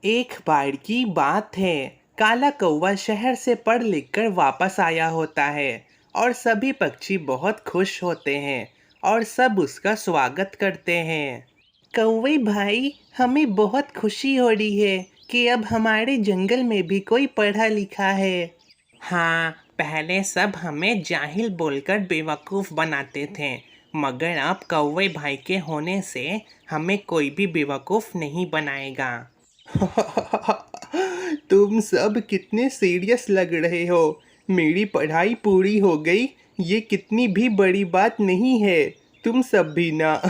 एक बार की बात है। काला कौवा शहर से पढ़ लिख कर वापस आया होता है और सभी पक्षी बहुत खुश होते हैं और सब उसका स्वागत करते हैं। कौवे भाई, हमें बहुत खुशी हो रही है कि अब हमारे जंगल में भी कोई पढ़ा लिखा है। हाँ, पहले सब हमें जाहिल बोलकर बेवकूफ़ बनाते थे, मगर अब कौवे भाई के होने से हमें कोई भी बेवकूफ़ नहीं बनाएगा। तुम सब कितने सीरियस लग रहे हो। मेरी पढ़ाई पूरी हो गई, ये कितनी भी बड़ी बात नहीं है। तुम सब भी ना।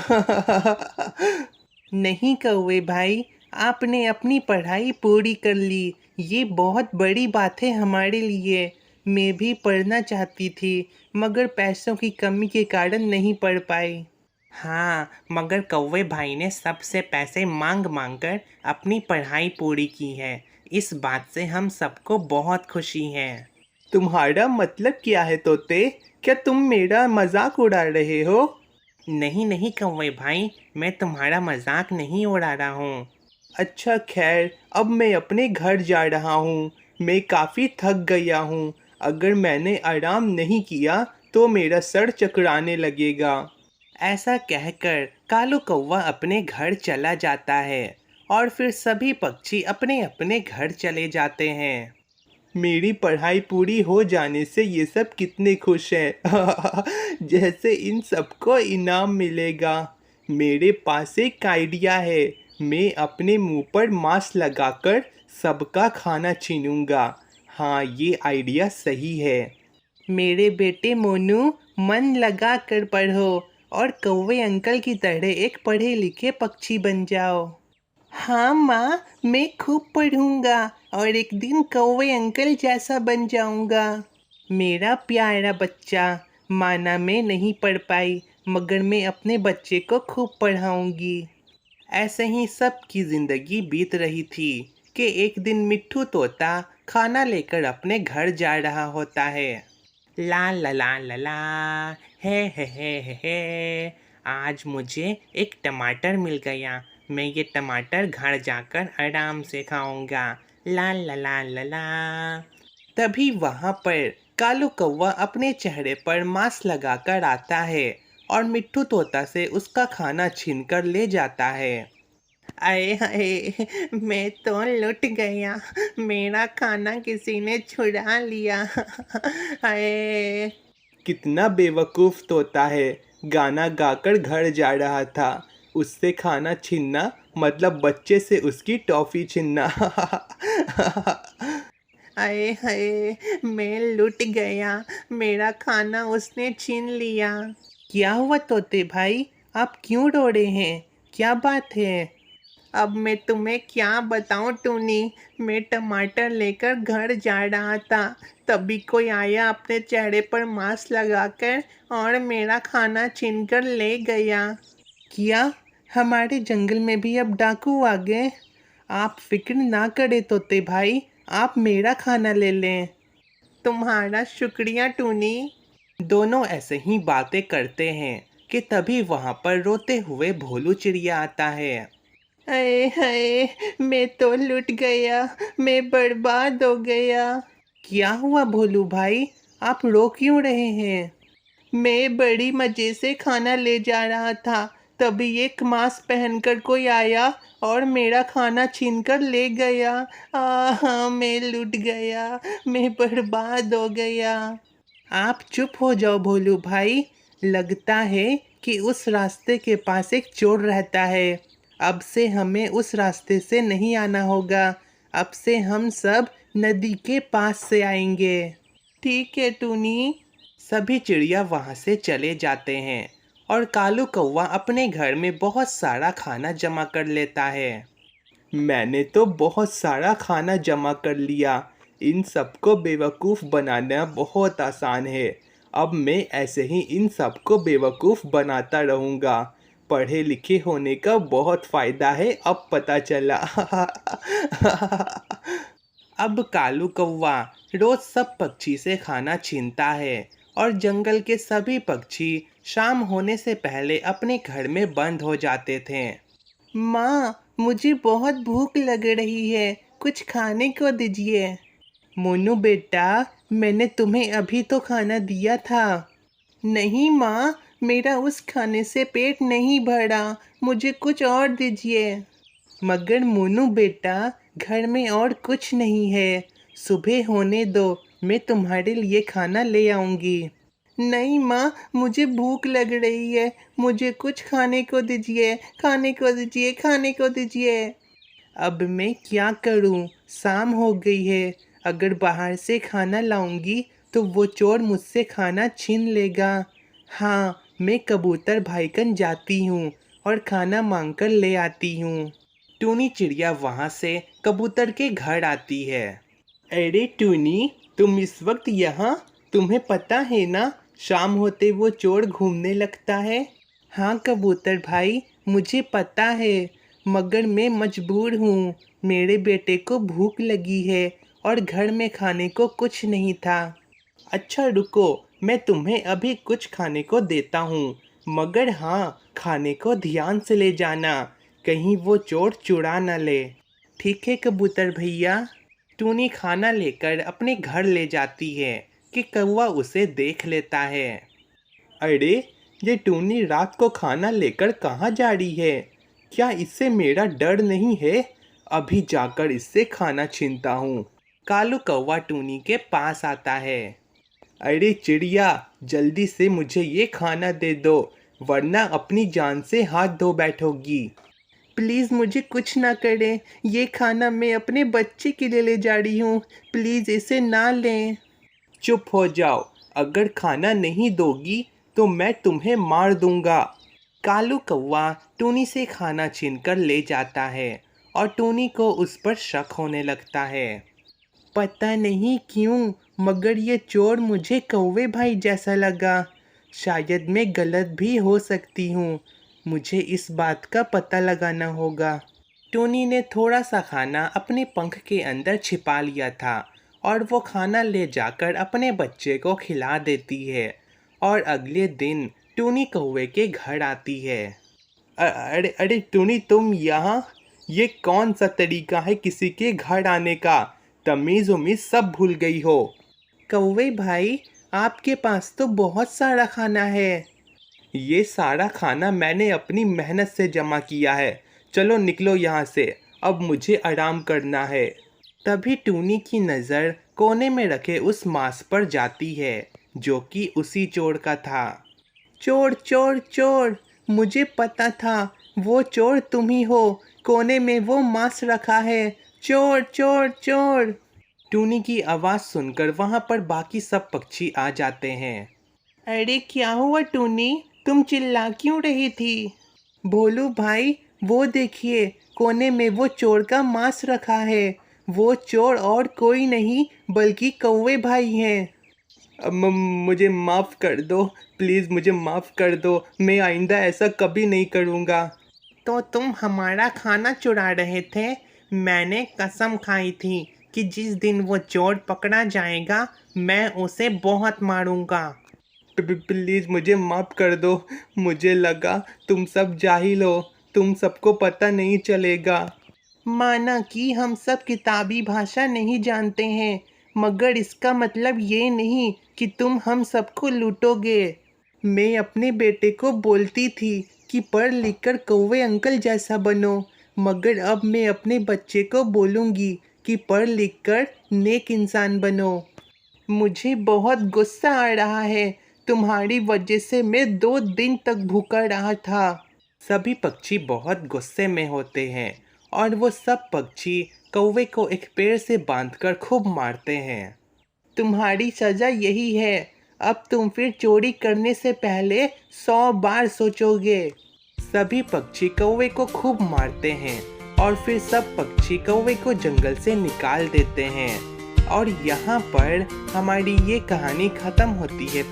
नहीं कौवे भाई, आपने अपनी पढ़ाई पूरी कर ली, ये बहुत बड़ी बात है हमारे लिए। मैं भी पढ़ना चाहती थी, मगर पैसों की कमी के कारण नहीं पढ़ पाई। हाँ, मगर कौवे भाई ने सबसे पैसे मांग मांग कर अपनी पढ़ाई पूरी की है। इस बात से हम सबको बहुत खुशी है। तुम्हारा मतलब क्या है तोते? क्या तुम मेरा मजाक उड़ा रहे हो? नहीं नहीं कौवे भाई, मैं तुम्हारा मजाक नहीं उड़ा रहा हूँ। अच्छा खैर, अब मैं अपने घर जा रहा हूँ। मैं काफ़ी थक गया हूँ। अगर मैंने आराम नहीं किया तो मेरा सर चकराने लगेगा। ऐसा कहकर कालू कौवा अपने घर चला जाता है और फिर सभी पक्षी अपने अपने घर चले जाते हैं। मेरी पढ़ाई पूरी हो जाने से ये सब कितने खुश हैं। जैसे इन सबको इनाम मिलेगा। मेरे पास एक आइडिया है। मैं अपने मुंह पर मास्क लगाकर सबका खाना छीनूंगा। हाँ, ये आइडिया सही है। मेरे बेटे मोनू, मन लगा कर पढ़ो और कौवे अंकल की तरह एक पढ़े लिखे पक्षी बन जाओ। हाँ माँ, मैं खूब पढ़ूंगा और एक दिन कौवे अंकल जैसा बन जाऊंगा। मेरा प्यारा बच्चा, माना मैं नहीं पढ़ पाई, मगर मैं अपने बच्चे को खूब पढ़ाऊंगी। ऐसे ही सबकी जिंदगी बीत रही थी कि एक दिन मिट्ठू तोता खाना लेकर अपने घर जा रहा होता है। ला ला ला ला ला, हे, आज मुझे एक टमाटर मिल गया। मैं ये टमाटर घर जाकर आराम से खाऊंगा। ला ला ला ला ला। तभी वहाँ पर कालू कौवा अपने चेहरे पर मास्क लगाकर आता है और मिट्ठू तोता से उसका खाना छीनकर ले जाता है। अरे हाय, मैं तो लुट गया। मेरा खाना किसी ने चुरा लिया। हाय, कितना बेवकूफ़ तोता है। गाना गाकर घर जा रहा था, उससे खाना छीनना मतलब बच्चे से उसकी टॉफ़ी छीनना। आए हाय, मैं लुट गया। मेरा खाना उसने छीन लिया। क्या हुआ तोते भाई, आप क्यों रो रहे हैं? क्या बात है? अब मैं तुम्हें क्या बताऊं टूनी। मैं टमाटर लेकर घर जा रहा था, तभी कोई आया अपने चेहरे पर मास्क लगाकर और मेरा खाना छीनकर ले गया। क्या हमारे जंगल में भी अब डाकू आ गए? आप फिक्र ना करें तोते भाई, आप मेरा खाना ले लें। तुम्हारा शुक्रिया टूनी। दोनों ऐसे ही बातें करते हैं कि तभी वहाँ पर रोते हुए भोलू चिड़िया आता है। अरे हाय, मैं तो लुट गया, मैं बर्बाद हो गया। क्या हुआ भोलू भाई, आप रो क्यों रहे हैं? मैं बड़ी मज़े से खाना ले जा रहा था, तभी एक मास्क पहनकर कोई आया और मेरा खाना छीनकर ले गया। हाँ, मैं लुट गया, मैं बर्बाद हो गया। आप चुप हो जाओ भोलू भाई। लगता है कि उस रास्ते के पास एक चोर रहता है। अब से हमें उस रास्ते से नहीं आना होगा। अब से हम सब नदी के पास से आएंगे। ठीक है टूनी। सभी चिड़िया वहाँ से चले जाते हैं और कालू कौवा अपने घर में बहुत सारा खाना जमा कर लेता है। मैंने तो बहुत सारा खाना जमा कर लिया। इन सबको बेवकूफ़ बनाना बहुत आसान है। अब मैं ऐसे ही इन सबको बेवकूफ़ बनाता रहूँगा। पढ़े लिखे होने का बहुत फ़ायदा है, अब पता चला। अब कालू कौवा रोज सब पक्षी से खाना छीनता है और जंगल के सभी पक्षी शाम होने से पहले अपने घर में बंद हो जाते थे। माँ, मुझे बहुत भूख लग रही है, कुछ खाने को दीजिए। मोनू बेटा, मैंने तुम्हें अभी तो खाना दिया था। नहीं माँ, मेरा उस खाने से पेट नहीं भरा, मुझे कुछ और दीजिए। मगर मोनू बेटा, घर में और कुछ नहीं है, सुबह होने दो, मैं तुम्हारे लिए खाना ले आऊँगी। नहीं माँ, मुझे भूख लग रही है, मुझे कुछ खाने को दीजिए, खाने को दीजिए, खाने को दीजिए। अब मैं क्या करूँ, शाम हो गई है, अगर बाहर से खाना लाऊंगी तो वो चोर मुझसे खाना छीन लेगा। हाँ, मैं कबूतर भाईकन जाती हूँ और खाना मांगकर ले आती हूँ। टूनी चिड़िया वहाँ से कबूतर के घर आती है। अरे टूनी, तुम इस वक्त यहाँ? तुम्हें पता है ना, शाम होते वो चोर घूमने लगता है। हाँ कबूतर भाई, मुझे पता है, मगर मैं मजबूर हूँ। मेरे बेटे को भूख लगी है और घर में खाने को कुछ नहीं था। अच्छा रुको, मैं तुम्हें अभी कुछ खाने को देता हूँ, मगर हाँ, खाने को ध्यान से ले जाना, कहीं वो चोर चुरा न ले। ठीक है कबूतर भैया। टूनी खाना लेकर अपने घर ले जाती है कि कौवा उसे देख लेता है। अरे, ये टूनी रात को खाना लेकर कहाँ जा रही है? क्या इससे मेरा डर नहीं है? अभी जाकर इससे खाना छीनता हूँ। कालू कौवा टूनी के पास आता है। अरे चिड़िया, जल्दी से मुझे ये खाना दे दो, वरना अपनी जान से हाथ धो बैठोगी। प्लीज़ मुझे कुछ ना करें, ये खाना मैं अपने बच्चे के लिए ले जा रही हूँ, प्लीज़ इसे ना लें। चुप हो जाओ, अगर खाना नहीं दोगी तो मैं तुम्हें मार दूंगा। कालू कौवा टूनी से खाना छीनकर ले जाता है और टूनी को उस पर शक होने लगता है। पता नहीं क्यों, मगर ये चोर मुझे कौवे भाई जैसा लगा। शायद मैं गलत भी हो सकती हूँ, मुझे इस बात का पता लगाना होगा। टूनी ने थोड़ा सा खाना अपने पंख के अंदर छिपा लिया था और वो खाना ले जाकर अपने बच्चे को खिला देती है और अगले दिन टूनी कौवे के घर आती है। अरे अरे टूनी, तुम यहाँ? ये कौन सा तरीका है किसी के घर आने का? तमीज़ उमीज़ सब भूल गई हो। कौवे भाई, आपके पास तो बहुत सारा खाना है। ये सारा खाना मैंने अपनी मेहनत से जमा किया है, चलो निकलो यहाँ से, अब मुझे आराम करना है। तभी टूनी की नज़र कोने में रखे उस मांस पर जाती है जो कि उसी चोर का था। चोर चोर चोर, मुझे पता था, वो चोर तुम ही हो, कोने में वो मांस रखा है, चोर चोर चोर। टूनी की आवाज़ सुनकर वहाँ पर बाकी सब पक्षी आ जाते हैं। अरे क्या हुआ टूनी, तुम चिल्ला क्यों रही थी? भोलू भाई, वो देखिए, कोने में वो चोर का मांस रखा है, वो चोर और कोई नहीं बल्कि कौवे भाई हैं। मुझे माफ़ कर दो, प्लीज़ मुझे माफ़ कर दो, मैं आइंदा ऐसा कभी नहीं करूँगा। तो तुम हमारा खाना चुरा रहे थे? मैंने कसम खाई थी कि जिस दिन वो चोर पकड़ा जाएगा मैं उसे बहुत मारूंगा। प्लीज़ मुझे माफ़ कर दो, मुझे लगा तुम सब जाहिल हो, तुम सबको पता नहीं चलेगा। माना कि हम सब किताबी भाषा नहीं जानते हैं, मगर इसका मतलब ये नहीं कि तुम हम सबको लूटोगे। मैं अपने बेटे को बोलती थी कि पढ़ लिख कर कौवे अंकल जैसा बनो, मगर अब मैं अपने बच्चे को बोलूँगी कि पढ़ लिख कर नेक इंसान बनो। मुझे बहुत गुस्सा आ रहा है, तुम्हारी वजह से मैं 2 दिन तक भूखा रहा था। सभी पक्षी बहुत गुस्से में होते हैं और वो सब पक्षी कौवे को एक पेड़ से बांधकर खूब मारते हैं। तुम्हारी सज़ा यही है, अब तुम फिर चोरी करने से पहले 100 बार सोचोगे। सभी पक्षी कौवे को खूब मारते हैं और फिर सब पक्षी कौवे को जंगल से निकाल देते हैं। और यहाँ पर हमारी ये कहानी ख़त्म होती है।